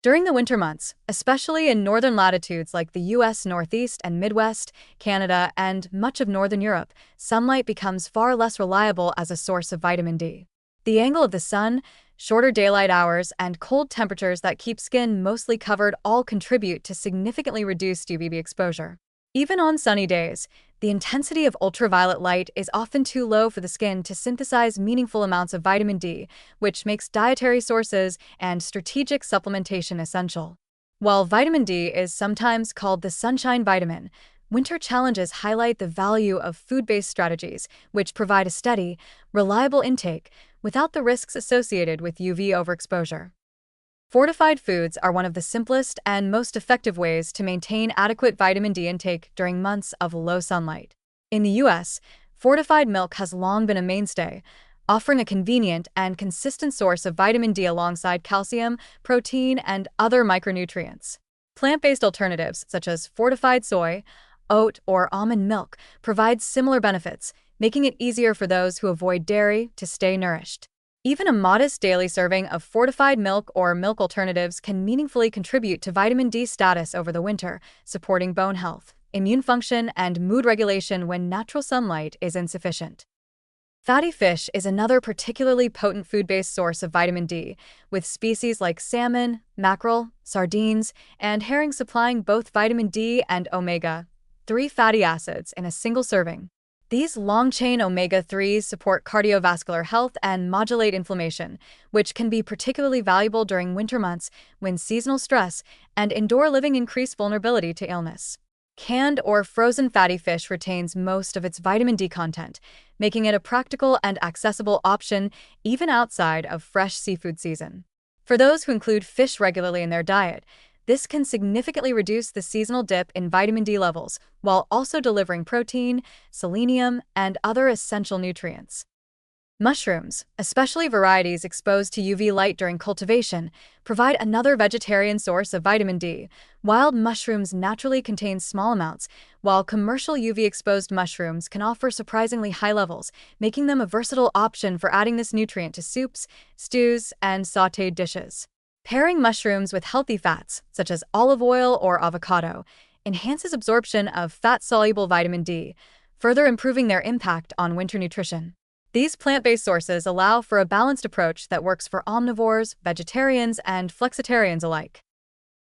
During the winter months, especially in northern latitudes like the US Northeast and Midwest, Canada, and much of northern Europe, sunlight becomes far less reliable as a source of vitamin D. The angle of the sun, shorter daylight hours, and cold temperatures that keep skin mostly covered all contribute to significantly reduced UVB exposure. Even on sunny days, the intensity of ultraviolet light is often too low for the skin to synthesize meaningful amounts of vitamin D, which makes dietary sources and strategic supplementation essential. While vitamin D is sometimes called the sunshine vitamin, winter challenges highlight the value of food-based strategies, which provide a steady, reliable intake without the risks associated with UV overexposure. Fortified foods are one of the simplest and most effective ways to maintain adequate vitamin D intake during months of low sunlight. In the US, fortified milk has long been a mainstay, offering a convenient and consistent source of vitamin D alongside calcium, protein, and other micronutrients. Plant-based alternatives such as fortified soy, oat, or almond milk provide similar benefits, making it easier for those who avoid dairy to stay nourished. Even a modest daily serving of fortified milk or milk alternatives can meaningfully contribute to vitamin D status over the winter, supporting bone health, immune function, and mood regulation when natural sunlight is insufficient. Fatty fish is another particularly potent food-based source of vitamin D, with species like salmon, mackerel, sardines, and herring supplying both vitamin D and omega-3 fatty acids in a single serving. These long-chain omega-3s support cardiovascular health and modulate inflammation, which can be particularly valuable during winter months when seasonal stress and indoor living increase vulnerability to illness. Canned or frozen fatty fish retains most of its vitamin D content, making it a practical and accessible option even outside of fresh seafood season. For those who include fish regularly in their diet, this can significantly reduce the seasonal dip in vitamin D levels while also delivering protein, selenium, and other essential nutrients. Mushrooms, especially varieties exposed to UV light during cultivation, provide another vegetarian source of vitamin D. Wild mushrooms naturally contain small amounts, while commercial UV-exposed mushrooms can offer surprisingly high levels, making them a versatile option for adding this nutrient to soups, stews, and sautéed dishes. Pairing mushrooms with healthy fats, such as olive oil or avocado, enhances absorption of fat-soluble vitamin D, further improving their impact on winter nutrition. These plant-based sources allow for a balanced approach that works for omnivores, vegetarians, and flexitarians alike.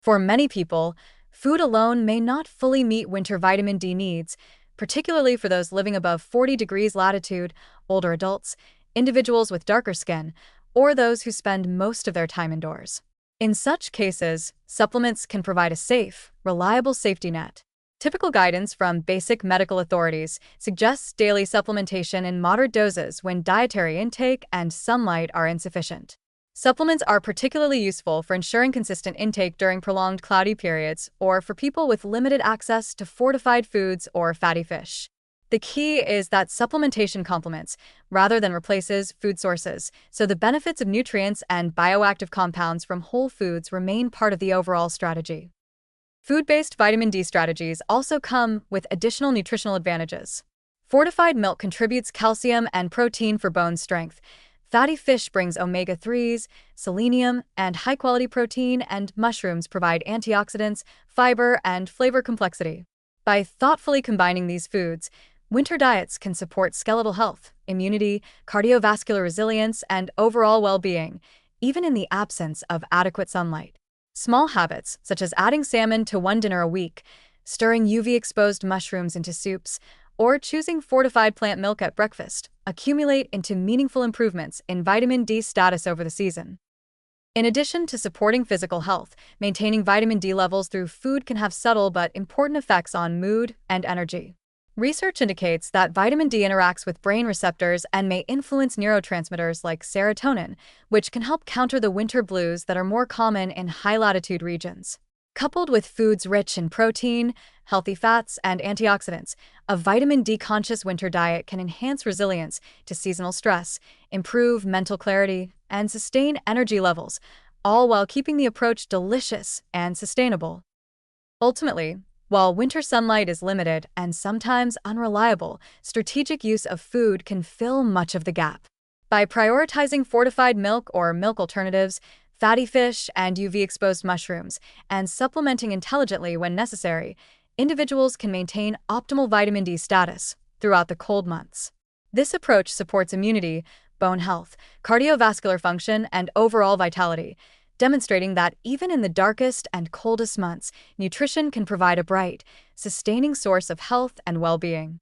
For many people, food alone may not fully meet winter vitamin D needs, particularly for those living above 40 degrees latitude, older adults, individuals with darker skin, or those who spend most of their time indoors. In such cases, supplements can provide a safe, reliable safety net. Typical guidance from basic medical authorities suggests daily supplementation in moderate doses when dietary intake and sunlight are insufficient. Supplements are particularly useful for ensuring consistent intake during prolonged cloudy periods or for people with limited access to fortified foods or fatty fish. The key is that supplementation complements, rather than replaces, food sources, so the benefits of nutrients and bioactive compounds from whole foods remain part of the overall strategy. Food-based vitamin D strategies also come with additional nutritional advantages. Fortified milk contributes calcium and protein for bone strength. Fatty fish brings omega-3s, selenium, and high-quality protein, and mushrooms provide antioxidants, fiber, and flavor complexity. By thoughtfully combining these foods, winter diets can support skeletal health, immunity, cardiovascular resilience, and overall well-being, even in the absence of adequate sunlight. Small habits, such as adding salmon to one dinner a week, stirring UV-exposed mushrooms into soups, or choosing fortified plant milk at breakfast, accumulate into meaningful improvements in vitamin D status over the season. In addition to supporting physical health, maintaining vitamin D levels through food can have subtle but important effects on mood and energy. Research indicates that vitamin D interacts with brain receptors and may influence neurotransmitters like serotonin, which can help counter the winter blues that are more common in high-latitude regions. Coupled with foods rich in protein, healthy fats, and antioxidants, a vitamin D-conscious winter diet can enhance resilience to seasonal stress, improve mental clarity, and sustain energy levels, all while keeping the approach delicious and sustainable. Ultimately, while winter sunlight is limited and sometimes unreliable, strategic use of food can fill much of the gap. By prioritizing fortified milk or milk alternatives, fatty fish, and UV-exposed mushrooms, and supplementing intelligently when necessary, individuals can maintain optimal vitamin D status throughout the cold months. This approach supports immunity, bone health, cardiovascular function, and overall vitality, demonstrating that even in the darkest and coldest months, nutrition can provide a bright, sustaining source of health and well-being.